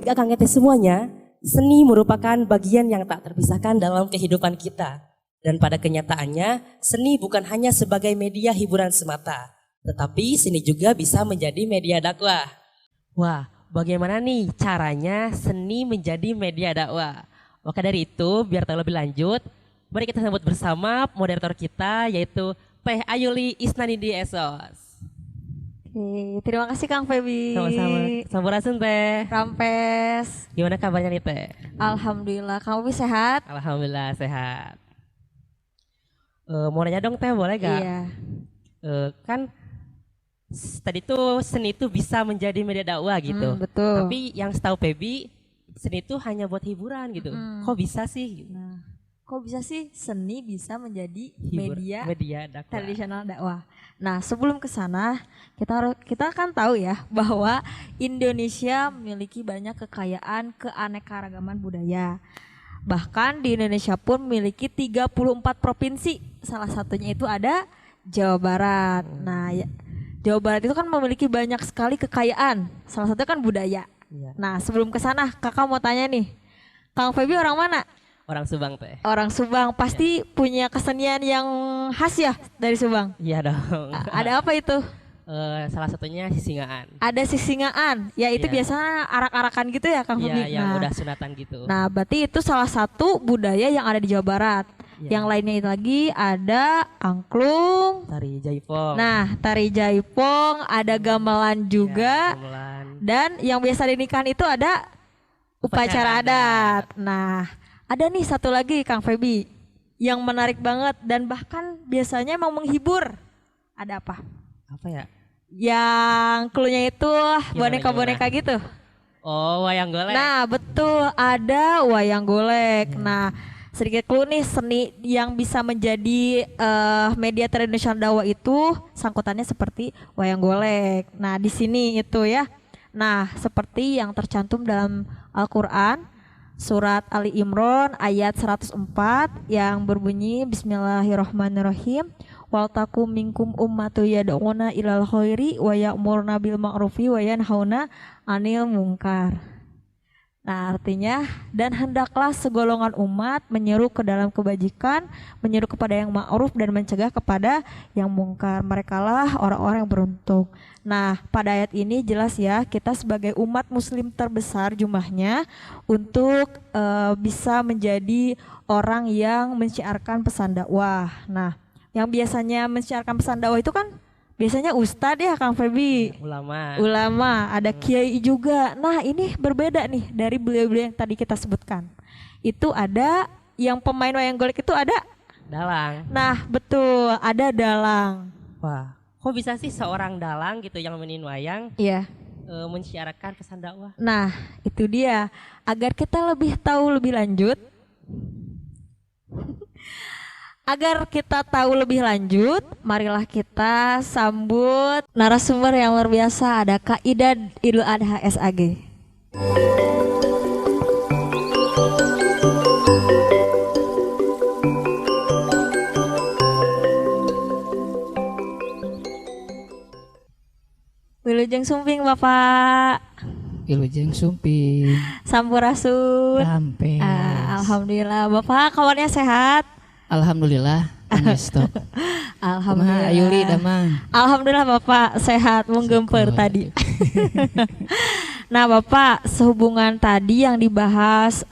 Bagi akang teh semuanya, seni merupakan bagian yang tak terpisahkan dalam kehidupan kita. Dan pada kenyataannya, seni bukan hanya sebagai media hiburan semata, tetapi seni juga bisa menjadi media dakwah. Wah, bagaimana nih caranya seni menjadi media dakwah? Maka dari itu, biar tahu lebih lanjut, mari kita sambut bersama moderator kita yaitu Teh Ayuli Isnanidi Esos. Oke, terima kasih Kang Feby. Sama-sama. Sampurasun Teh. Rampes. Gimana kabarnya nih Teh? Alhamdulillah, kamu sehat? Alhamdulillah sehat. Mau nanya dong Teh, boleh gak? Iya. Kan tadi tuh seni itu bisa menjadi media dakwah gitu. Betul. Tapi yang setahu Feby, seni itu hanya buat hiburan gitu. Kok bisa sih? Nah, kok bisa sih seni bisa menjadi Media dakwah. tradisional dakwah? Nah, sebelum ke sana, kita kan tahu ya bahwa Indonesia memiliki banyak kekayaan keanekaragaman budaya. Bahkan di Indonesia pun memiliki 34 provinsi. Salah satunya itu ada Jawa Barat. Nah, Jawa Barat itu kan memiliki banyak sekali kekayaan. Salah satunya kan budaya. Iya. Nah, sebelum ke sana, Kakak mau tanya nih. Kang Feby orang mana? Orang Subang Teh. Orang Subang. Pasti punya kesenian yang khas ya dari Subang. Iya dong. Ada apa itu? Salah satunya sisingaan. Ada sisingaan. Ya itu Iya. biasanya arak-arakan gitu ya Kang Iya, Feby. yang Nah, udah sunatan gitu. nah, berarti itu salah satu budaya yang ada di Jawa Barat. Iya. Yang lainnya itu lagi ada angklung. Tari jaipong. Nah, tari jaipong, ada gamelan juga. Ya, gamelan. Dan yang biasa dinikahan itu ada upacara adat. Nah, ada nih satu lagi Kang Feby yang menarik banget dan bahkan biasanya emang menghibur. Ada apa? Apa ya? Yang cluenya itu boneka-boneka gimana? gitu. Oh, wayang golek. Nah, betul, ada wayang golek. Nah, sedikit clue nih, seni yang bisa menjadi media tradisional dakwah itu sangkutannya seperti wayang golek. Nah, di sini itu ya. Nah, seperti yang tercantum dalam Al-Qur'an surat Ali Imran ayat 104 yang berbunyi Bismillahirrahmanirrahim. Wal takum minkum ummatu yad'una ilal khairi wa ya'muruna bil ma'rufi wa yanhauna 'anil munkar. Nah, artinya dan hendaklah segolongan umat menyeru ke dalam kebajikan, menyeru kepada yang ma'ruf dan mencegah kepada yang mungkar. Merekalah orang-orang yang beruntung. Nah, pada ayat ini jelas ya, kita sebagai umat muslim terbesar jumlahnya untuk bisa menjadi orang yang menciarkan pesan dakwah. Nah, yang biasanya menciarkan pesan dakwah itu kan biasanya ustadz ya Kang Feby. Ulama, ada kiai juga. Nah, ini berbeda nih dari beliau-beliau yang tadi kita sebutkan. Itu ada yang pemain wayang golek itu ada dalang. Nah, betul, ada dalang. Wah, kok bisa sih seorang dalang gitu yang mainin wayang Iya. mensiarkan pesan dakwah? Nah, itu dia. Agar kita lebih tahu lebih lanjut, marilah kita sambut narasumber yang luar biasa. Ada Kak Ida Idul Adha SAG. Wilujeng sumping Bapak. Wilujeng sumping. Sampurasun. Rampes. Alhamdulillah. Bapak kabarnya sehat? Alhamdulillah. Stok. Alhamdulillah. Ayuli damang. Alhamdulillah Bapak sehat, menggempur tadi. Nah Bapak, sehubungan tadi yang dibahas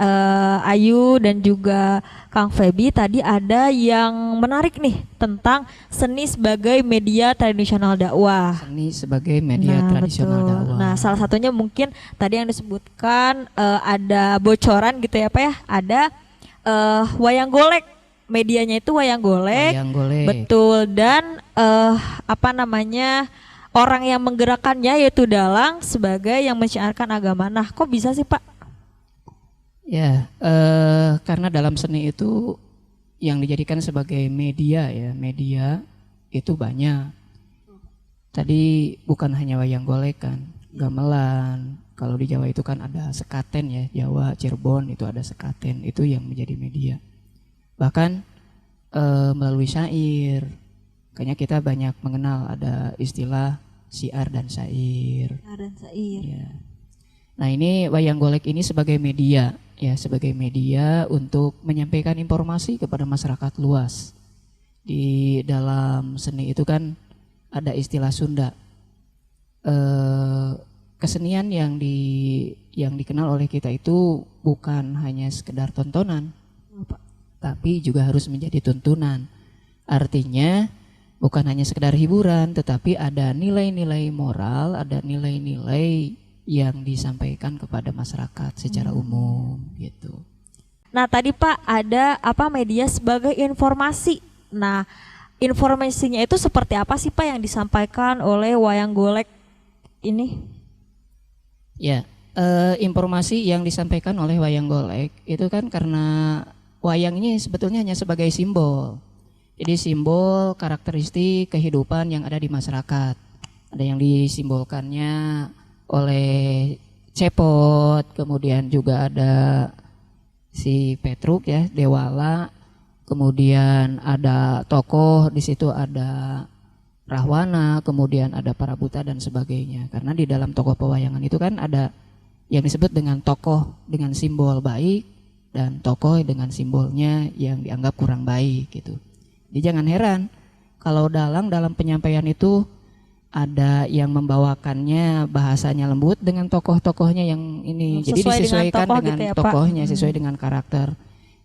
Ayu dan juga Kang Feby, tadi ada yang menarik nih tentang seni sebagai media tradisional dakwah. Seni sebagai media tradisional betul. dakwah. Nah, salah satunya mungkin tadi yang disebutkan ada bocoran gitu ya Pak ya, ada wayang golek. Medianya itu wayang golek. Wayang golek. Betul, dan orang yang menggerakkannya yaitu dalang sebagai yang menciarkan agama. Nah, kok bisa sih Pak? Ya, karena dalam seni itu yang dijadikan sebagai media ya, media itu banyak. Tadi bukan hanya wayang golek kan, gamelan. Kalau di Jawa itu kan ada sekaten ya, Jawa, Cirebon itu ada sekaten, itu yang menjadi media. Bahkan melalui syair, kayaknya kita banyak mengenal ada istilah syiar dan syair. Syiar dan syair. Ya. Nah ini wayang golek ini sebagai media ya, sebagai media untuk menyampaikan informasi kepada masyarakat luas. Di dalam seni itu kan ada istilah Sunda, kesenian yang dikenal oleh kita itu bukan hanya sekedar tontonan, tapi juga harus menjadi tuntunan. Artinya bukan hanya sekedar hiburan, tetapi ada nilai-nilai moral, ada nilai-nilai yang disampaikan kepada masyarakat secara umum gitu. Nah tadi Pak ada apa media sebagai informasi. Nah informasinya itu seperti apa sih Pak yang disampaikan oleh wayang golek ini? Ya, informasi yang disampaikan oleh wayang golek itu kan karena wayang ini sebetulnya hanya sebagai simbol. Jadi simbol karakteristik kehidupan yang ada di masyarakat. Ada yang disimbolkannya oleh Cepot, kemudian juga ada si Petruk ya, Dewala, kemudian ada tokoh di situ ada Rahwana, kemudian ada Parabuta dan sebagainya. Karena di dalam tokoh pewayangan itu kan ada yang disebut dengan tokoh dengan simbol baik dan tokoh dengan simbolnya yang dianggap kurang baik gitu. Jadi jangan heran kalau dalam penyampaian itu ada yang membawakannya bahasanya lembut dengan tokoh-tokohnya yang ini. Jadi disesuaikan dengan gitu ya, tokohnya, sesuai dengan karakter.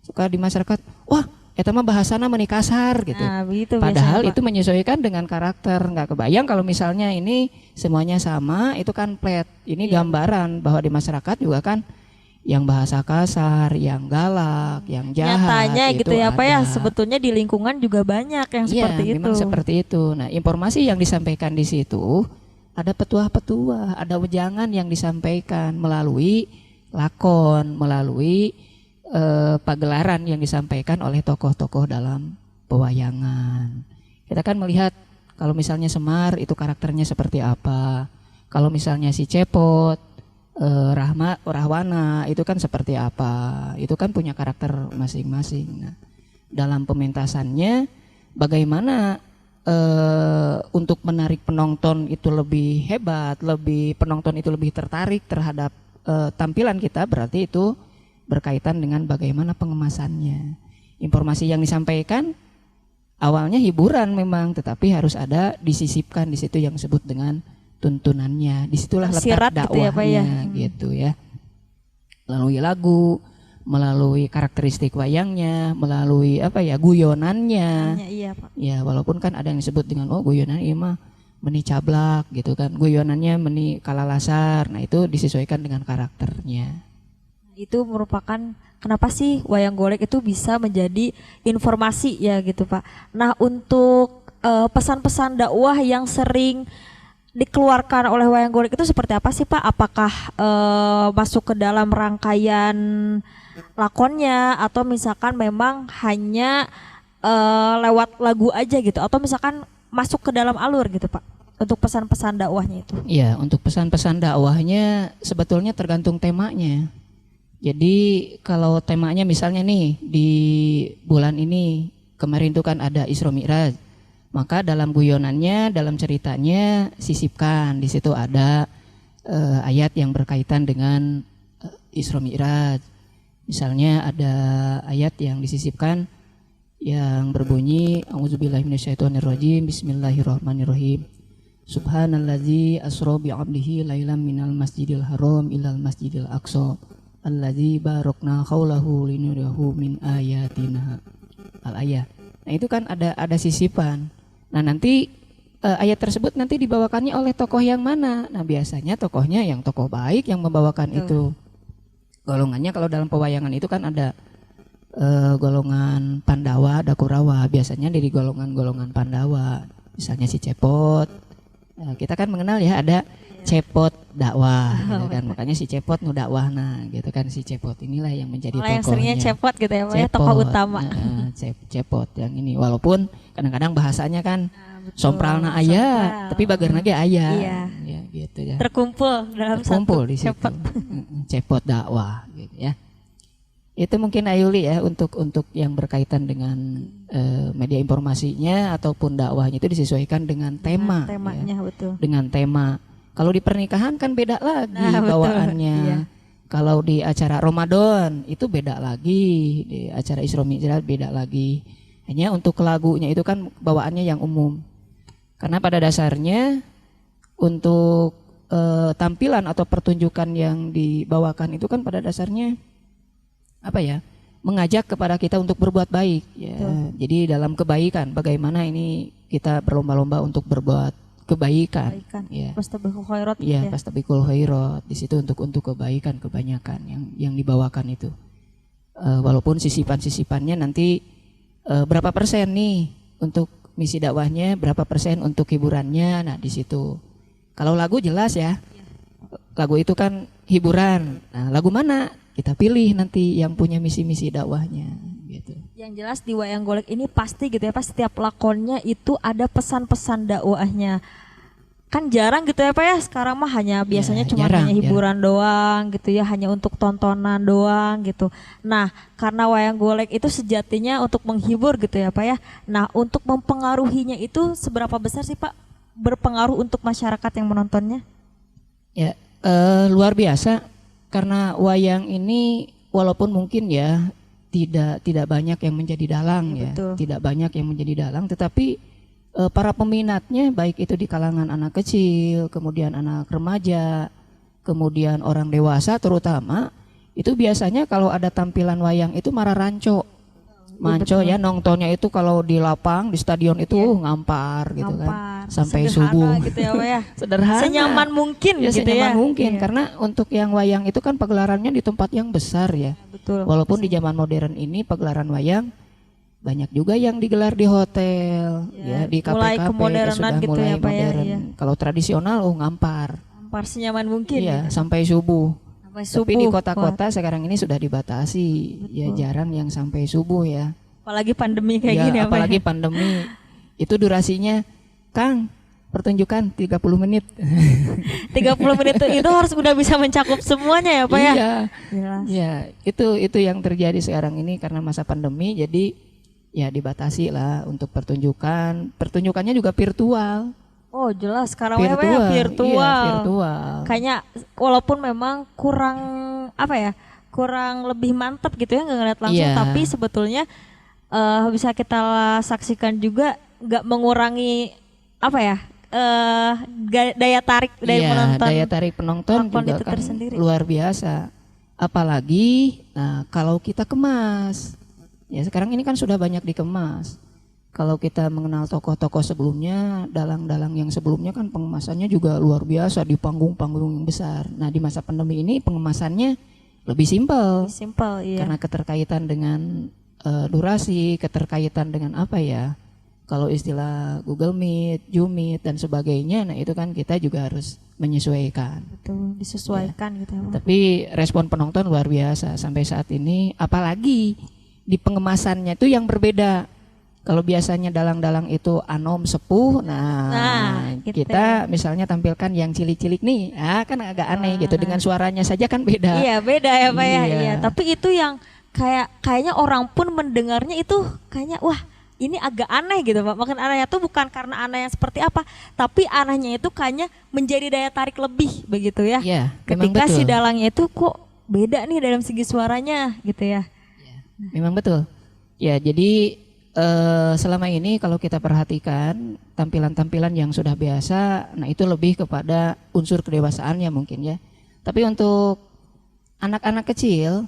Suka di masyarakat, wah eta mah bahasana meuni kasar gitu. Nah, begitu Padahal biasanya, itu menyesuaikan dengan karakter. Nggak kebayang kalau misalnya ini semuanya sama, itu kan flat. Ini gambaran bahwa di masyarakat juga kan yang bahasa kasar, yang galak, yang jahat. Nyatanya itu gitu ya Pak ya, ada. sebetulnya di lingkungan juga banyak yang seperti Iya, itu. memang seperti itu. Nah, informasi yang disampaikan di situ ada petuah-petuah, ada wejangan yang disampaikan melalui lakon, melalui pagelaran yang disampaikan oleh tokoh-tokoh dalam pewayangan. Kita kan melihat kalau misalnya Semar itu karakternya seperti apa. Kalau misalnya si Cepot, Rahwana itu kan seperti apa. Itu kan punya karakter masing-masing. Nah, dalam pementasannya bagaimana untuk menarik penonton itu lebih hebat, penonton itu lebih tertarik terhadap tampilan kita, berarti itu berkaitan dengan bagaimana pengemasannya. Informasi yang disampaikan awalnya hiburan memang, tetapi harus ada disisipkan di situ yang disebut dengan tuntunannya. Disitulah letak dakwahnya gitu ya. Melalui lagu, melalui karakteristik wayangnya, melalui guyonannya. Iya Pak. Ya walaupun kan ada yang disebut dengan guyonan ini mah meni cablak gitu kan, guyonannya meni kalalasar. Nah itu disesuaikan dengan karakternya. Itu merupakan kenapa sih wayang golek itu bisa menjadi informasi ya gitu Pak. Nah untuk pesan-pesan dakwah yang sering dikeluarkan oleh wayang golek itu seperti apa sih Pak? Apakah masuk ke dalam rangkaian lakonnya atau misalkan memang hanya lewat lagu aja gitu, atau misalkan masuk ke dalam alur gitu Pak untuk pesan-pesan dakwahnya itu? Iya, untuk pesan-pesan dakwahnya sebetulnya tergantung temanya. Jadi kalau temanya misalnya nih di bulan ini kemarin itu kan ada Isra Mi'raj, maka dalam guyonannya, dalam ceritanya sisipkan di situ ada ayat yang berkaitan dengan Isra Mi'raj. Misalnya ada ayat yang disisipkan yang berbunyi A'udzubillahi minasyaitonirrajim, Bismillahirrahmanirrahim. Subhanallazi asra bi'abdihi lailam minal masjidil haram ilal masjidil aqsa allazi barokna khaulahu linuriyahu min ayatina al-ayat. Nah itu kan ada sisipan. Nah nanti ayat tersebut nanti dibawakannya oleh tokoh yang mana? Nah biasanya tokohnya yang tokoh baik yang membawakan itu. Golongannya kalau dalam pewayangan itu kan ada golongan Pandawa, ada Kurawa. Biasanya dari golongan-golongan Pandawa. Misalnya si Cepot. Nah, kita kan mengenal ya ada Cepot dakwah, gitu kan. Makanya si Cepot nu dakwah, nah gitu kan, si Cepot inilah yang menjadi tokohnya. Yang seringnya Cepot gitu ya Pak ya, tokoh utama. Cepot yang ini, walaupun kadang-kadang bahasanya kan sompralna aya, tapi bagerna ge aya. Iya. Ya gitu ya. Terkumpul dalam Terkumpul satu di situ. Cepot. Cepot dakwah gitu ya. Itu mungkin Ayuli ya untuk yang berkaitan dengan media informasinya ataupun dakwahnya itu disesuaikan dengan tema. Temanya ya. betul. Dengan tema. Kalau di pernikahan kan beda lagi Nah, betul. bawaannya. Iya. Kalau di acara Ramadan itu beda lagi, di acara Isra Mi'raj beda lagi. Hanya untuk lagunya itu kan bawaannya yang umum. Karena pada dasarnya untuk tampilan atau pertunjukan yang dibawakan itu kan pada dasarnya apa ya? Mengajak kepada kita untuk berbuat baik ya. Jadi dalam kebaikan bagaimana ini kita berlomba-lomba untuk berbuat kebaikan. Ya. Fastabiqul khairat gitu Iya, ya. fastabiqul khairat. Di situ untuk kebaikan kebanyakan yang dibawakan itu. Walaupun sisipan-sisipannya nanti berapa persen nih untuk misi dakwahnya, berapa persen untuk hiburannya. Nah, di situ. Kalau lagu jelas ya. Lagu itu kan hiburan. Nah, lagu mana? Kita pilih nanti yang punya misi-misi dakwahnya gitu. Yang jelas di wayang golek ini pasti gitu ya, pas setiap lakonnya itu ada pesan-pesan dakwahnya. Kan jarang gitu ya Pak ya, sekarang mah hanya biasanya cuma jarang, hanya hiburan doang gitu ya, hanya untuk tontonan doang gitu. Nah, karena wayang golek itu sejatinya untuk menghibur gitu ya Pak ya. Nah, untuk mempengaruhinya itu seberapa besar sih Pak berpengaruh untuk masyarakat yang menontonnya? Ya, luar biasa karena wayang ini walaupun mungkin ya tidak banyak yang menjadi dalang ya, betul. tidak banyak yang menjadi dalang, tetapi para peminatnya baik itu di kalangan anak kecil, kemudian anak remaja, kemudian orang dewasa terutama itu biasanya kalau ada tampilan wayang itu marah ranco. Manco ya nontonnya itu kalau di lapang di stadion itu ngampar gitu kan sampai Sederhana subuh gitu ya Pak ya. sederhana Senyaman mungkin ya gitu senyaman ya. mungkin Iya. karena untuk yang wayang itu kan pagelarannya di tempat yang besar ya. Betul. Walaupun di zaman modern ini pagelaran wayang banyak juga yang digelar di hotel ya, di mulai kafe-kafe kemodernan sudah gitu mulai ya, Pak ya, modern. iya. Kalau tradisional ngampar. Ngampar senyaman mungkin. Iya, ya. sampai subuh. Sampai Tapi di subuh. kota-kota sekarang ini sudah dibatasi. Ya jarang yang sampai subuh ya. Apalagi pandemi kayak Ya, gini ya Pak. apalagi pandemi. Itu durasinya, Kang, pertunjukan 30 menit. 30 menit itu harus udah bisa mencakup semuanya ya Pak ya. Iya. Jelas. Ya, itu yang terjadi sekarang ini karena masa pandemi. Jadi ya dibatasi lah untuk pertunjukan. Pertunjukannya juga virtual. Oh jelas sekarang ya Virtual. virtual. Iya, virtual. Kayaknya walaupun memang kurang apa ya, kurang lebih mantap gitu ya nggak ngeliat langsung, Iya. tapi sebetulnya bisa kita saksikan juga nggak mengurangi apa ya daya tarik dari Iya, penonton. daya tarik penonton lakon juga itu kan tersendiri. luar biasa. Apalagi kalau kita kemas. Ya sekarang ini kan sudah banyak dikemas. Kalau kita mengenal tokoh-tokoh sebelumnya, dalang-dalang yang sebelumnya kan pengemasannya juga luar biasa di panggung-panggung yang besar. Nah di masa pandemi ini pengemasannya lebih simpel. Simple iya. Karena keterkaitan dengan durasi, keterkaitan dengan apa ya? Kalau istilah Google Meet, Zoom Meet dan sebagainya, nah itu kan kita juga harus menyesuaikan. Betul, disesuaikan gitu ya Pak. Tapi respon penonton luar biasa sampai saat ini, apalagi di pengemasannya itu yang berbeda. Kalau biasanya dalang-dalang itu anom sepuh, nah gitu kita misalnya tampilkan yang cilik-cilik nih, kan agak aneh gitu dengan suaranya saja kan beda. Iya beda ya Pak ya. Iya. Iya. Tapi itu yang kayaknya orang pun mendengarnya itu kayaknya wah ini agak aneh gitu Pak. Makin anehnya tuh bukan karena aneh yang seperti apa, tapi anehnya itu kayaknya menjadi daya tarik lebih begitu ya. Iya, memang Ketika si betul. dalangnya itu kok beda nih dalam segi suaranya gitu ya. Memang betul. Ya, jadi selama ini kalau kita perhatikan tampilan-tampilan yang sudah biasa, nah itu lebih kepada unsur kedewasaannya mungkin ya. Tapi untuk anak-anak kecil,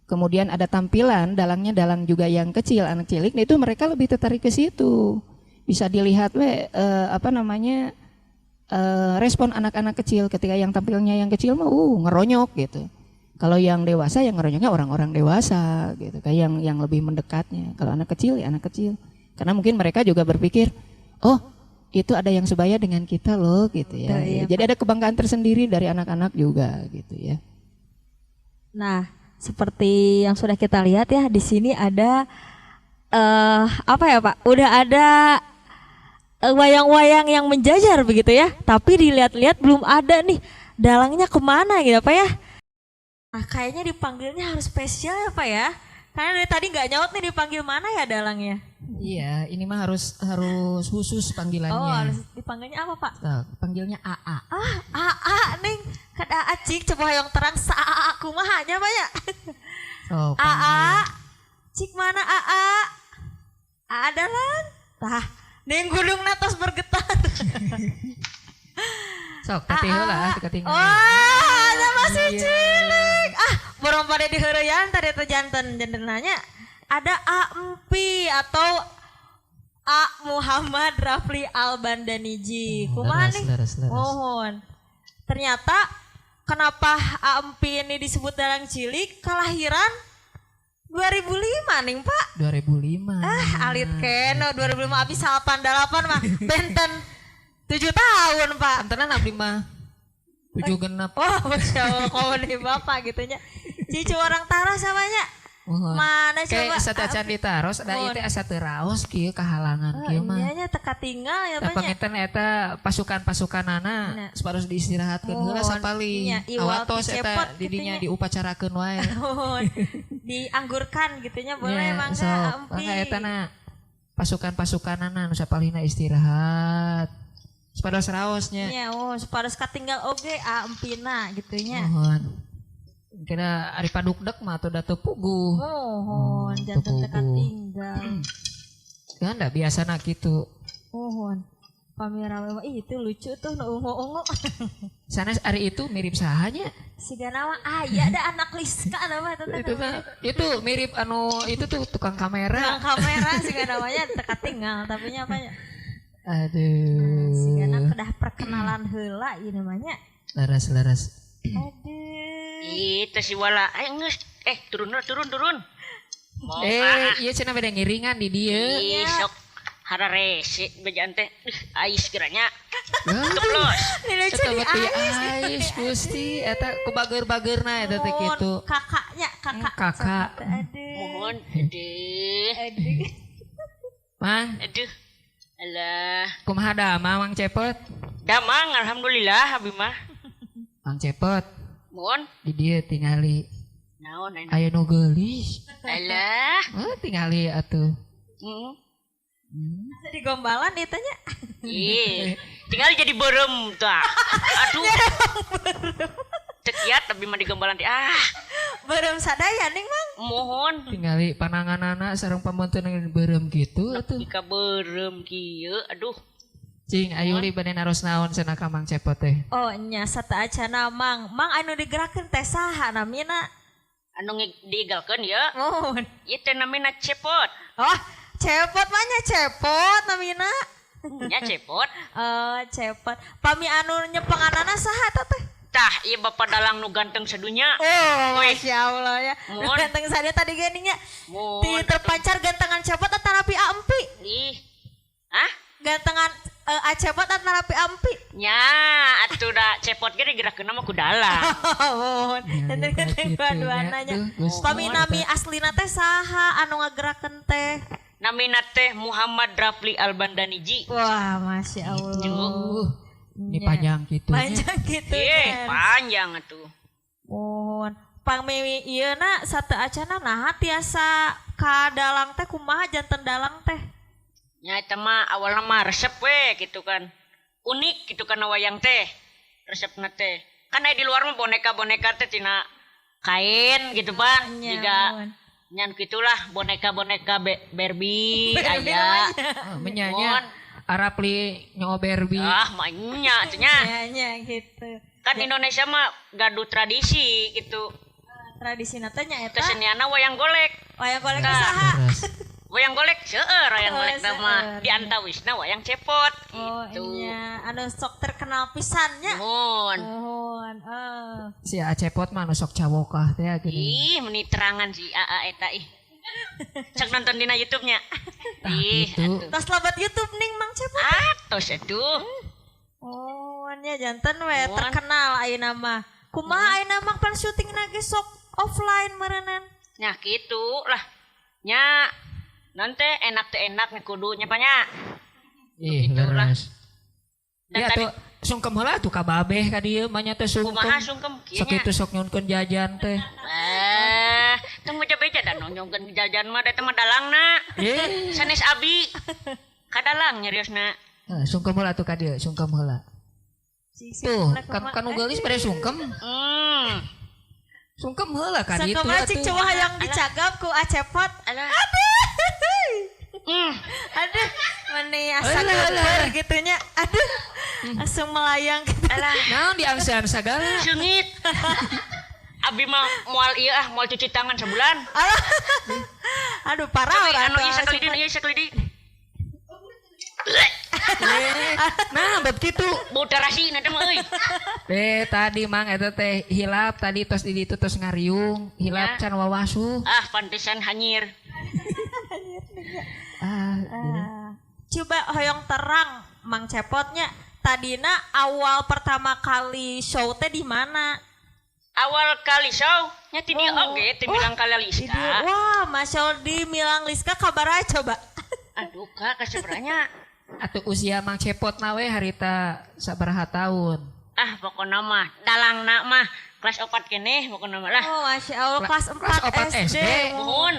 kemudian ada tampilan dalangnya dalang juga yang kecil, anak cilik, nah itu mereka lebih tertarik ke situ. Bisa dilihat respon anak-anak kecil ketika yang tampilnya yang kecil mah ngeronyok gitu. Kalau yang dewasa yang ngeronyoknya orang-orang dewasa gitu, kayak yang lebih mendekatnya. Kalau anak kecil ya anak kecil. Karena mungkin mereka juga berpikir, oh itu ada yang sebaya dengan kita loh gitu ya. Betul, iya, Jadi ada kebanggaan tersendiri dari anak-anak juga gitu ya. Nah, seperti yang sudah kita lihat ya di sini ada apa ya Pak? Udah ada wayang-wayang yang menjajar begitu ya. Tapi dilihat-lihat belum ada nih dalangnya kemana gitu Pak ya? Nah, kayaknya dipanggilnya harus spesial ya Pak ya. Karena dari tadi nggak nyaut nih dipanggil mana ya dalangnya. Iya, ini mah harus khusus panggilannya. Oh, harus dipanggil Panggilnya apa Pak? Panggilnya AA. Aa Ning. Kada acik coba yang terang sa kumaha nya Pak ya? So, Aa. Cik mana Aa? Aa dalan. Tah, ning gunung natos bergetar. sok teh heula ketinggalan. Wah, ada masih Iya. cilik. Borong pada diheureyan tadi teh janten nanya. Ada A Empi atau A Muhammad Rafli Albandaniji. Kumaha nih? Leres. Mohon. Ternyata kenapa A Empi ini disebut dalang cilik? Kelahiran 2005 nih Pak. 2005. Alit keno 2005 abis 88 mah benten 7 tahun Pak. Antara abdi mah 7 genep. Oh Masya Allah kau nih Bapak gitunya. Cicu orang taras namanya. Mohon. Mana coba? Kayak satacan ditaros da ieu teh asa teu raos kieu kahalangan kieu mah. Iya nya teka tinggal ya Da banyak. panginten eta pasukan-pasukanana Nah. saparos diistirahatkeun heula Mohon. sapaling. Iya, iwal Awatos cepot eta didinya gitunya. diupacarakeun wae. Mohon. Dianggurkan gitunya boleh Nya, mangga sok. Ampi. Mangga eta na pasukan-pasukanana nu sapalihna istirahat. Saparos raosnya. Iya, separos katinggal oge Ampina gitunya. Mohon. Kira ari padukdek mah atuh da teu puguh. Mohon jantan teka tinggal. Kan da biasana kitu. Mohon. Pamira mah itu lucu tuh nu ungu-ungu. Sanes ari itu mirip sahanya. Siga nama aya ada anak Liska nama Itu mah itu mirip anu itu tuh tukang kamera. Tukang kamera siga namanya teka tinggal tapi nya apa ya? Aduh. Siga kedah perkenalan heula ieu namanya. Laras. Aduh. Itu si wala, ayo nges, turun. Mau Iya cenah beda ngiringan di dieu. sok harare si bejaan teh, ais geranya, Hah? keplos. Ini lucu Eta di mah teu ais. ais Gusti eta ku bager-bagerna eta teh kitu. Kakaknya kakak. Kakak. Aduh. Mohon, aduh, Mah, alah, kumaha da Mang Cepot? damang, alhamdulillah, abi mah. Mang Cepot Mohon, di dieu tingali naon, aya nu geulis. alah, Tingali atuh. Jadi gombalan itu nya. tinggal jadi berem tuh. Aduh, cekiat tapi mah digombalan teh, Bareng sadaya ning Mang. mohon, Tingali pananganana sareng pameuntun beureum kitu atuh. jika berem kieu, aduh. Cing Ayuli bade naros naon cenah ka Mang Cepot teh. Oh nya sata acana Mang. Mang anu digerakeun teh saha namina? Anu diigalkeun ya, Mohon. ieu teh namina cepot. Oh, cepot mah nya cepot namina. Nya cepot. Cepot. Pami anu nyepenganana saha eta teh? Tah, ieu bapak dalang nu ganteng sadunya. Oh, Weh. Masya Allah ya. Mohon. Ganteng sadaya tadi geningnya. Ti Mohon. terpancar gantengan cepot atanapi Ampi. Ih. Hah? Gantengan cepot atanapi Ampi. Nya, atuh da cepot ge digerakeun mah ku dalang. Mohon. Ganteng-ganteng gitu, dua-duana nya. nya. Duh, Gusti. Pami nami aslina teh saha anu ngagerakeun teh? Namina teh Muhammad Rafli Albandaniji. Wah, Masya Allah. Ini Nya. panjang gitu. Panjang gitu Ih, kan. panjang atuh. Mohon. Pangmi ieu na sate acana naha tiasa ka dalang teh kumaha janten dalang teh? Nya eta mah awalna mah resep we gitu kan. Unik gitu kan wayang teh. Resepna teh. Kan aya di luar mah boneka-boneka teh tina kain gitu pan. Juga nyan gitulah boneka-boneka Barbie aya. Menyanya Arapli nyoberbi. Mainnya atunya. Nya gitu. Kan Indonesia mah gaduh tradisi gitu. Tradisi tanya eta Kesenianna wayang golek. wayang golek Nah. saha? Wayang golek seueur wayang Oh, golek mah seueur. di antawisna wayang cepot Oh gitu. iya, anu sok terkenal pisannya. Mohon. Mohon. Si Acepot mah nu sok cawokah teh gini. Ih, meni terangan si AA eta ih. Cek nonton dina YouTube-nya. Ih, gitu. Tas lobat YouTube ning Mang Cepot. tos atuh. Oh, nya janten we Mohon. terkenal ayeuna mah. Kumaha ayeuna mah pan syuting ge sok offline meureunan. Nya gitu lah. Nya nanti enak teh enak nih kudu nya panya. Ih, Itulah. leres. Dan Ya tadi tuh sungkem heula tuh ka babeh ka dieu mah nya teh kumaha sungkem. sungkem kieu Sok nya. itu sok nyunkeun jajan teh. Teu beja-beja dan nonyongkeun jajan mah da teh mah dalangna. Eh, Sanes abi. Kadalang nyariosna. Sungkem heula tuh ka dieu, sungkem heula. Tuh, kan gelis pada sungkem. Sungkem heula ka dieu. Sangka cik cuma yang dicagap ku acepot. Alah. Aduh, meni asa geger gitunya. Aduh, langsung melayang gitu. Alah. Naon diangsean sagala. Sengit. Abi mah moal ieu moal cuci tangan sebulan. Aduh, parah Tapi orang. anu ieu sakelidi. Nah, bet kitu. Bau terasi nanti mah euy. Tadi mang eta teh hilap tadi tos di ditu tos ngariung, hilap Ya. can wawasuh. Ah, pantesan hanyir. Coba hoyong terang Mang Cepotnya. Tadina awal pertama kali show teh di mana? Awal kali show nya ti dieu oge teh bilang kali Di Liska. dia- Wah, Masya Allah di Milang Liska kabar aja coba. Aduh kak kaseberanya. Atuh usia Mang Cepot na we harita sabaraha tahun. Ah pokoknya mah dalangna mah kelas 4 keneh pokoknya mah lah. Oh, Masya Allah kelas 4 kelas 4 SD. SD. Mohon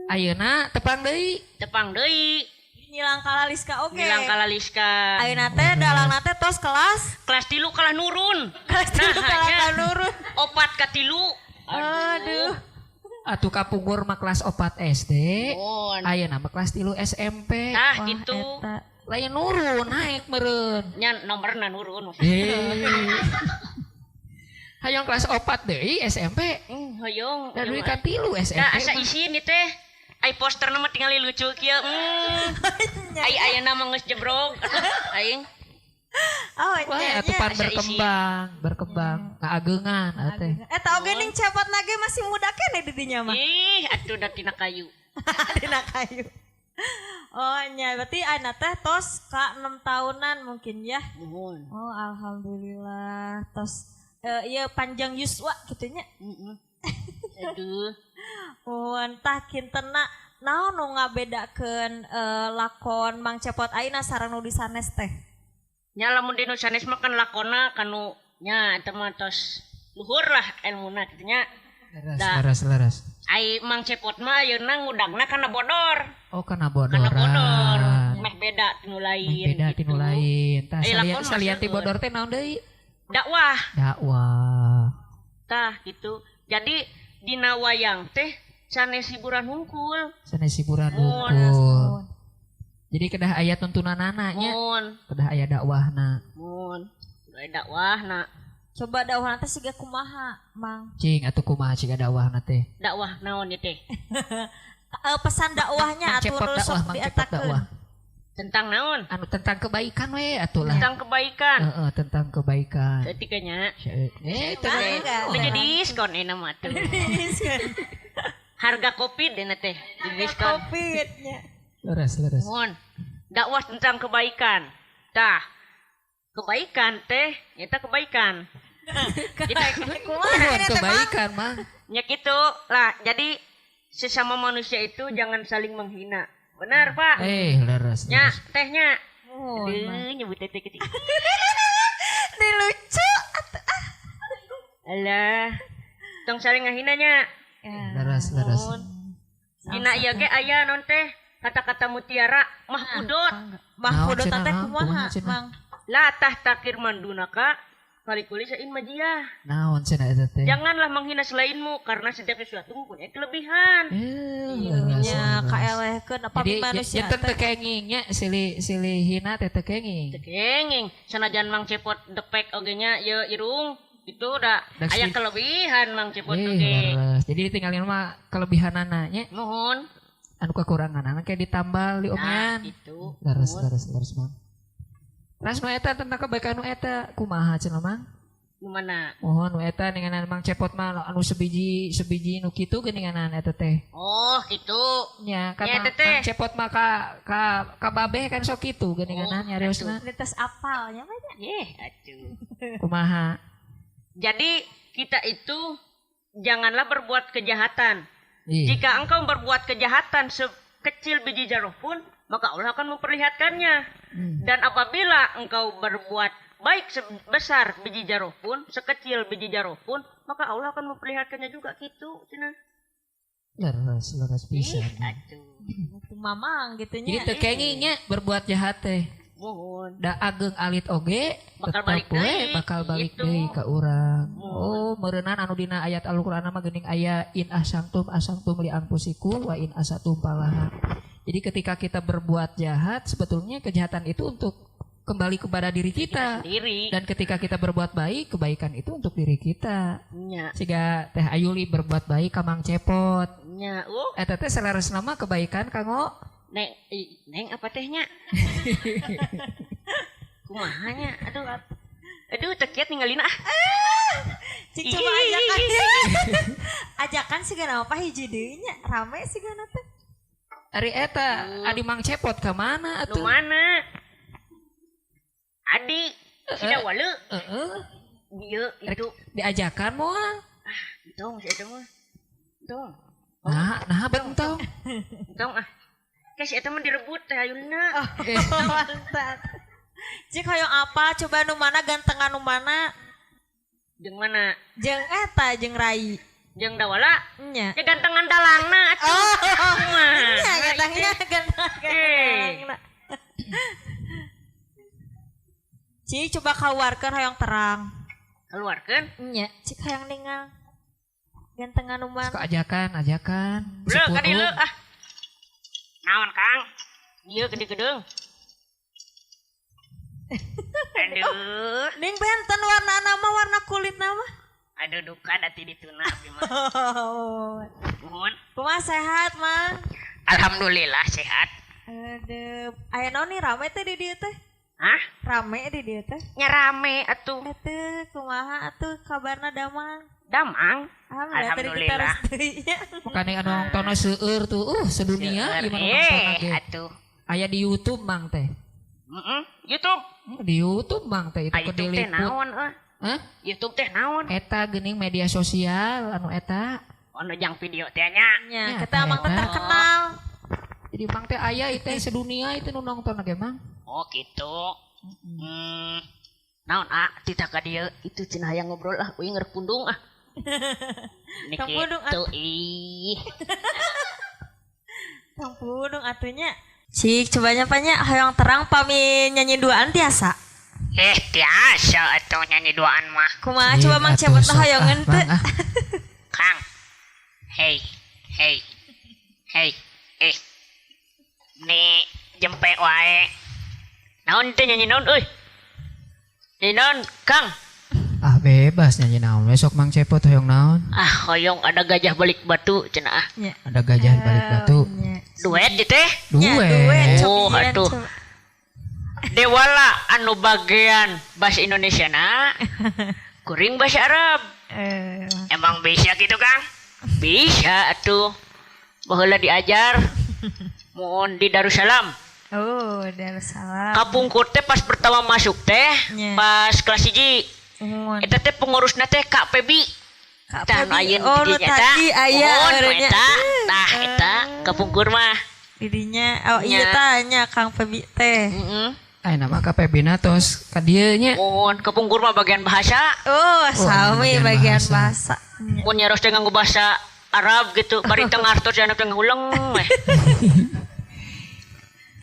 Ayeuna tepang deui. tepang deui Milang kala Liska oke. bilang kali Liska. Ayeuna teh dalang teh tos kelas. Kelas 3 kalah nurun. Kelas 3 kalah nya, kanurun. 4 ka 3. Aduh. Atuh kapugur mah kelas 4 SD. Mohon. Ayeuna mah kelas 3 SMP. Nah Wah, gitu. eta. Lain nurun naik meureun. Nya nomorna nurun. Hayang kelas 4 deui SMP. Hoyong. Dan duit ka 3 SMP. Nah, asa isin ieu teh. Ai poster nama tinggal lucu kieu. Ai ayeuna mah geus jebrog. Aing. Oh, Wah, nya, atuh nya. pan berkembang, ngaageungan atuh. Eta oge ning Cepot nage masih muda keneh di dinya mah. Ih, atuh da tina kayu. Dina kayu. Oh, nya berarti ayeuna teh tos ka 6 tahunan mungkin ya. Mohon. Oh, alhamdulillah. Tos ieu panjang yuswa kitu nya. Aduh. Oh, entah kintena naon nu ngabedakeun lakon Mang Cepot ayeuna sareng nu di sanes teh. Nya lamun di nu sanes mah kan lakona kanu nya eta mah tos luhur lah ilmuna kitu nya. Laras. Ai Mang Cepot mah ayeuna ngudagna kana bodor. Oh, kana Kana bodor. bodoran. Meh beda tinu lain. Beda gitu. tinu lain. Tah Lakon mah salian ti seueur. bodor teh naon deui? Dakwah. Dakwah. Tah gitu. Jadi dina wayang teh sanes hiburan hungkul. Sanes hiburan Mun. hungkul. Jadi kedah aya tuntunanana nya, Mun. kedah aya dakwahna. Mun. Udah dakwahna. Coba dakwah teh siga kumaha, Mang? Cing atuh kumaha ciga dakwahna teh? Dakwah naon ieu teh? Pesan dakwahnya Mang Cepot atuh dakwah, sok Mang Cepot diatakeun. dakwah. Tentang naon? Anu tentang kebaikan we atuh lah. Tentang kebaikan. Heeh, tentang kebaikan. Ketikanya. Mangga. Udah jadi diskon ini mah tuh. Harga kopi deh teh di diskon. Covid-nya. Leres. Mohon. Dakwah tentang kebaikan. Tah. Kebaikan teh, nyata kebaikan. Mohon kebaikan, Mang. Ya gitu lah. Jadi sesama manusia itu jangan saling menghina. Benar Pak? Leres. Nya tehnya. Oh, Aduh, nyebut teh ketik. ini lucu. Alah. Tong saling ngahinanya. Leres. Dina ieu ge aya non teh kata-kata mutiara mahfudot. Mahfudot Naon, teh cenah, kumaha, kumaha, cenah? Mang? La tah takir mandunaka kalikuli sain majiah. Naon cenah eta teh? Janganlah menghina selainmu karena setiap sesuatu mempunyai kelebihan. Leres. Ya, kaelehkeun apa Jadi manusia janten teh. tekengingnya silih hina teh tekenging. Tekenging sanajan Mang Cepot depek oge nya ye irung itu udah Da aya si- kelebihan Mang Cepot oge. Leres. Jadi ditinggalin mah kelebihanana nya Mohon. anu kekuranganana kayak ditambal di Nah, omean. itu. Leres Mang. Ras nu eta tentang kebaikan nu eta kumaha cenah Mang? Gimana? Mohon nu eta ninganan Mang Cepot mah anu sebiji nu kitu geuninganan eta teh. Oh, gitu. Nya kan Nya Mang eta teh. Cepot mah ka babeh kan sok kitu geuninganan nyariosna. Ini tes apalnya banyak. Yeh, atuh. Kumaha? Jadi kita itu janganlah berbuat kejahatan. Ih. Jika engkau berbuat kejahatan sekecil biji jeruk pun, maka Allah akan memperlihatkannya. Dan apabila engkau berbuat baik sebesar biji jeruk pun, sekecil biji jeruk pun, maka Allah akan memperlihatkannya juga gitu. Cina. Leres pisan. Atuh. Itu mamang gitu Jadi nya. tekengingnya berbuat jahat teh. Mohon. Da ageng alit oge Bakal tetep balik we deui. bakal balik Gitu. deui ka urang. Mohon. Oh, meureunana anu dina ayat Al-Qur'an mah geuning aya in asangtum li anfusikum wa in asatum falaha. Jadi ketika kita berbuat jahat, sebetulnya kejahatan itu untuk kembali kepada diri kita. Sendiri. Dan ketika kita berbuat baik, kebaikan itu untuk diri kita. Nya. Siga Teh Ayuli berbuat baik ka Mang Cepot. Nya. Eta teh saleresna mah kebaikan kanggo Neng apa tehnya? Kumahanya? Aduh, tekiat ninggalin ah. Cik coba ajakan. Ajakan sih gana apa hiji deui nya, rame sih gana teh. Ari eta adi Mang Cepot ka mana Nu atuh? mana? Adi, sida walu. Heeh. Ieu itu. Diajakan moal. Tong, si eta mah. Tong. Nah bentong. Tong ah. Kasi eta mah direbut teh ayeuna. Mantap. Cik hoyong apa? Coba nu mana gantengan nu mana? Jeung mana? Jeung eta jeung Rai. Jeung dawala? Nya. Ya gantengan dalangna atuh. Nya gatangnya gantengan. Cik coba keluarkan hoyong terang. Keluarkeun. Nya, cik hoyong ningal. Gantengan nu mana? Suka ajakan. Leu ka dieu ah. Naon Kang? Ieu gede-gedeung. Aduh. Ning benten warna nama warna kulit nama. Aduh duka dati dituna abdi mah. Nuhun. Kumaha sehat, Mang? Alhamdulillah sehat. Aduh, aya naon nih rame teh di dieu teh? Hah? Rame di dieu teh? Nya rame atuh. Atuh, kumaha atuh kabarna damang? Damang. Alhamdulillah tadi kita Alhamdulillah. restuinya. Makanya anu nonton seueur tuh, sedunia Seueur, gimana nonton ge. atuh. Aya di YouTube Mang teh. YouTube. Di YouTube Mang teh itu Ah, YouTube teh kediliput. naon Hah? YouTube teh naon? Eta geuning media sosial anu eta. Ono jang video teh nya. Ya, Ya, kita emang ternyata. terkenal. Jadi Mang teh aya itu sedunia itu nu nonton ge Mang. Oh gitu. Naon tita ka dieu itu cenah hayang ngobrol ah, uing ngerek pundung ah. Ini Tong pundung, gitu ih. Tong pudung atunya. Cik, cobanya apanya hoyong terang pami nyanyi duaan tiasa. Tiasa atuh nyanyi duaan mah. Kumaha Iya, coba Mang atuh, cepet sok, hoyongan Mang, teh. Kang. Hey. Ni jempe wae. Naon teh nyanyi naon euy? Nyanyi naon, Kang? Ah bebas nyanyi naon we sok Mang Cepot hoyong naon. Ah, hoyong ada gajah balik batu cenah ah. Nya. Ada gajah di balik batu. Nya. Duet di teh. Nya, duet, Duet. Oh, cobian, atuh. coba. Dewala anu bagian bahasa Indonesia na. Kuring bahasa Arab. Emang bisa gitu, Kang? Bisa atuh. Baheula diajar. Mohon di Darussalam. Oh, Darussalam. Kapungkur teh pas pertama masuk teh, Nya. pas kelas 1. Mohon. Eta teh pengurusna teh Kak Pebi. Kak Tah Pebi. ayeun Oh, nu didinya tadi aya Mohon orangnya. eta. Tah eta kapungkur mah. Didinya, oh iya Nya. tanya Kang Pebi teh. Ay nama KPB natos ka dieu nya. Mohon kapungkur mah bagian bahasa. Oh, sami bagian Iya. bagian bahasa. bahasa. Nya. Mun nyaros teh nganggo bahasa Arab gitu, bari teu ngartos cenah teh nguleng weh.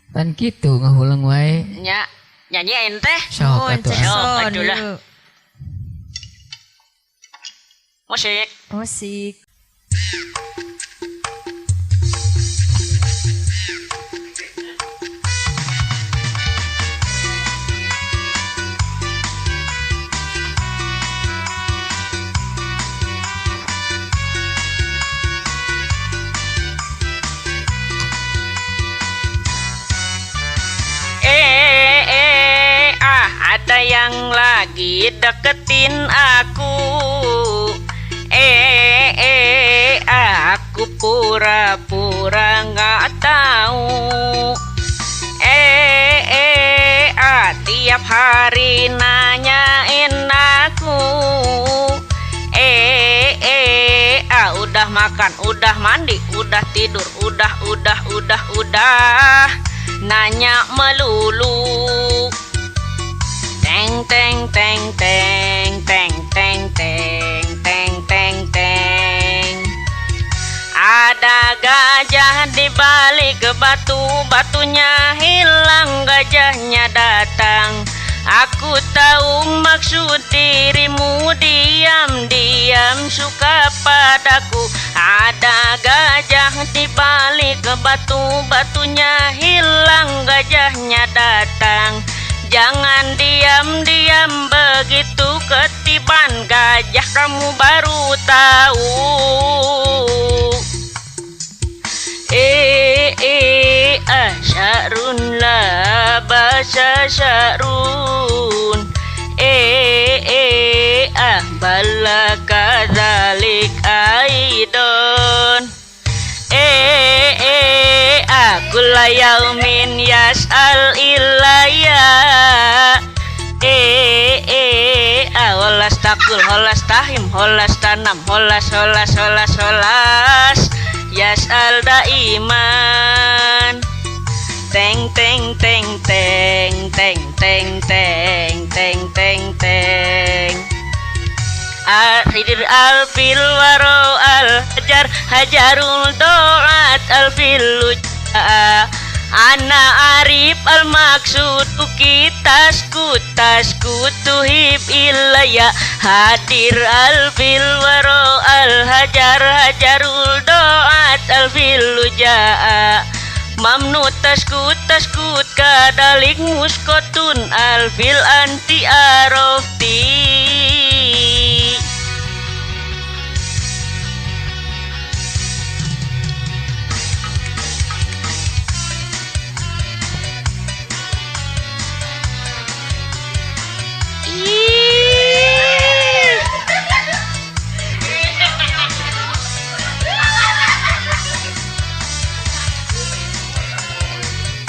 Pan kitu ngahuleng wae. Nya nyanyi ente. Sok Mohon, atuh. Cek Sok, Son, atuh lah. yuk. Musik. Musik. Ada yang lagi deketin aku. Aku pura-pura nggak tahu. Tiap hari nanyain aku. Udah makan, udah mandi, udah tidur, udah. Nanya melulu. Teng teng teng teng teng teng teng teng teng teng. Ada gajah di balik ke batu, batunya hilang, gajahnya datang. Aku tahu maksud dirimu, diam-diam suka padaku. Ada gajah di balik ke batu, batunya hilang, gajahnya datang. Jangan diam-diam begitu, ketiban gajah kamu baru tahu. Syarun la basa syarun. Balaka dzalik aidon. Kulla yaumin yas'al ilaya. Holas takul, holas tahim, holas tanam, holas yas'al daiman. Teng teng teng teng teng teng teng teng teng teng. Hidir alfil waro al hajar, hajarul doat alfil luja. Ana arif al maksudu tasku tuhib ilaya. Hadir alfil waro al hajar, hajarul doat alfil luja. Mamnu taskut kadalik muskotun alfil anti arofti.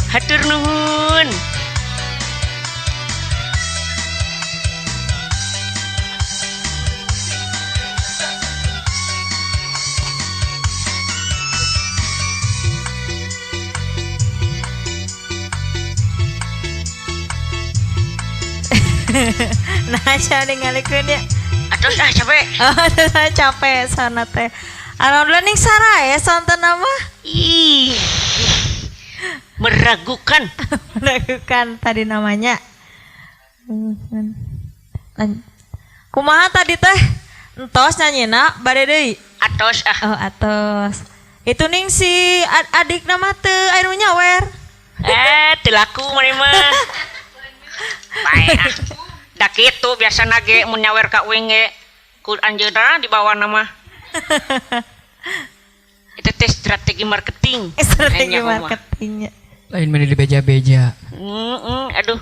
Hatur nuhun. Nah, saya ningalikeun ya. Aduh capek. Capek sana teh. Alhamdulillah ning saraya sonten nama. Ih. Meragukan. Meragukan tadi namanya. Kumaha tadi teh? Entos nyanyina bade deui. Atos Oh, atos. Itu ning si adik nama teu anu nyawer. teu laku mari mah. Bae ah. Da kitu biasa nage mun nyawer ka uing ge ku anjeunna di bawah nama. Itu teh strategi marketing. Strategi Hanya mah. marketingnya. Lain mana di beja-beja. Aduh,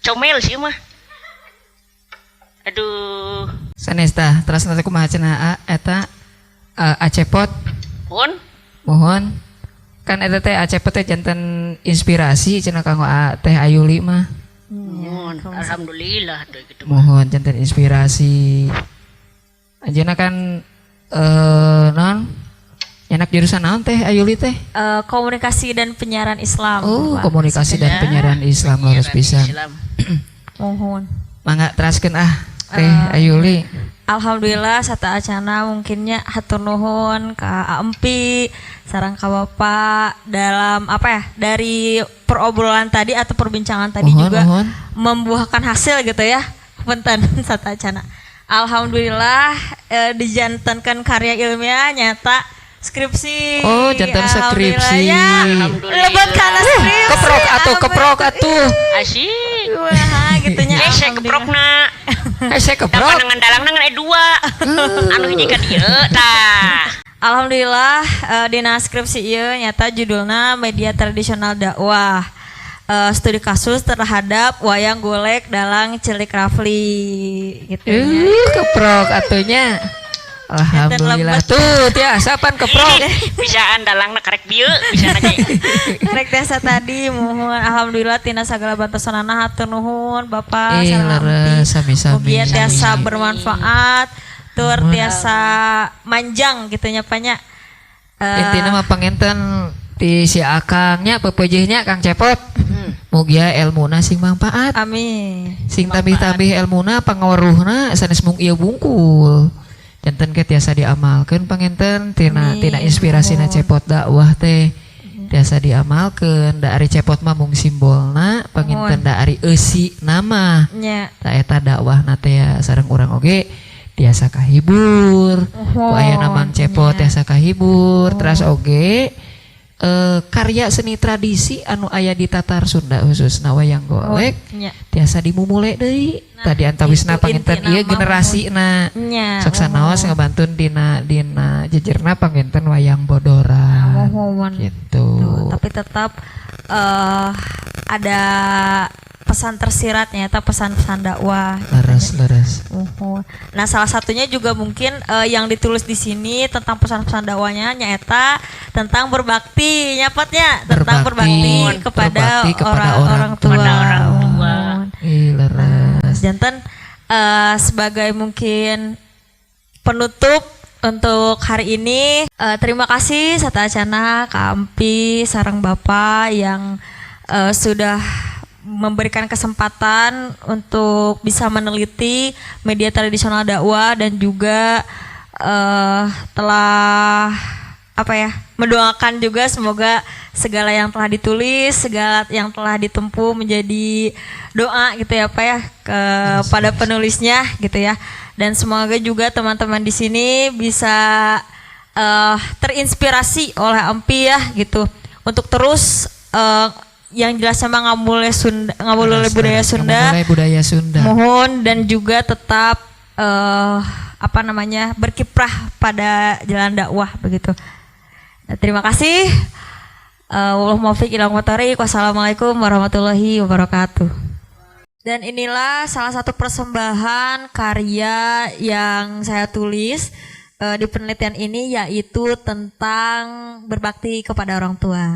comel sih mah. Aduh, Sanesta, terus nanti kumaha cenah eta acepot. pun Mohon. Kan eta teh acepot teh janten inspirasi cenah kanggo Teh Ayuli mah. alhamdulillah tuh gitu. Mohon janten inspirasi. Anjeunna kan non enak jurusan naon Teh Ayuli teh? Komunikasi dan penyiaran Islam. Oh, Pak. komunikasi dan penyiaran Islam harus bisa. Islam. Mohon. Mangga teraskeun Teh Ayuli. Alhamdulillah sata acana mungkinnya hatur nuhun ka Empi sareng ka Bapak dalam apa ya dari perobrolan tadi atau perbincangan tadi Mohon, juga mohon. membuahkan hasil gitu ya. Punten sata acana. Alhamdulillah dijantankan karya ilmiah nyata skripsi. Oh, jantan Alhamdulillah, skripsi. ya. Alhamdulillah. Lebat kana skripsi. Keprok atuh. Asyik. Wah, gitunya. Saya keprokna. Saya Da keprok. panangan dalang nangan dua. Anu hiji ka dieu tah. Alhamdulillah dina skripsi ieu nyata judulna media tradisional dakwah. Studi kasus terhadap wayang golek dalang Cilik Rafli gitu ya. Keprok atunya. Alhamdulillah. lebat. Tuh, ya, sapan keprok. Bisaan dalangna karek dieu, bisa aja. Rek desa tadi mohon alhamdulillah tina sagala bantosanana hatur nuhun Bapak sareng leres Ampi. sami-sami. Mugia tiasa bermanfaat, tur tiasa manjang gitu nya Pak nya. Intina mah pangenten ti si akangnya pepejehnya Kang Cepot. Mugia elmuna sing manfaat. Amin. Sing tabih-tabih elmuna pangaweruhna sanes mung ieu bungkul. Janten ke tiasa diamalkeun pangenten tina Amin. inspirasina Cepot dakwah teh. Tiasa diamalkeun da ari cepot mah mung simbolna panginten da ari eusi nama Nya. ta eta dakwahna teh sareng urang oge tiasa kahibur ku aya namang cepot tiasa kahibur terus oge karya seni tradisi anu aya di Tatar Sunda khususna wayang golek Nya. tiasa dimumule deui tadi antawisna itu panginten intina ieu generasina Nya. sok sanaos ngabantun dina jejerna panginten wayang bodoran gitu. Tapi tetap ada pesan tersiratnya, atau pesan-pesan dakwah. Leres. Nah, salah satunya juga mungkin yang ditulis di sini tentang pesan-pesan dakwahnya nyaeta tentang berbakti, nyapatnya tentang berbakti kepada orang tua. Leres. Janten sebagai mungkin penutup untuk hari ini, terima kasih Sata Acana, Kak Ampi, sareng Bapak yang sudah memberikan kesempatan untuk bisa meneliti media tradisional dakwah dan juga telah mendoakan juga semoga segala yang telah ditulis, segala yang telah ditempuh menjadi doa gitu ya Pak ya kepada penulisnya gitu ya. Dan semoga juga teman-teman di sini bisa terinspirasi oleh Ampi ya gitu untuk terus yang jelasnya mah ngabulule budaya Sunda. Mohon dan juga tetap berkiprah pada jalan dakwah begitu. Nah, terima kasih. Wassalamualaikum warahmatullahi wabarakatuh. Dan inilah salah satu persembahan karya yang saya tulis di penelitian ini, yaitu tentang berbakti kepada orang tua.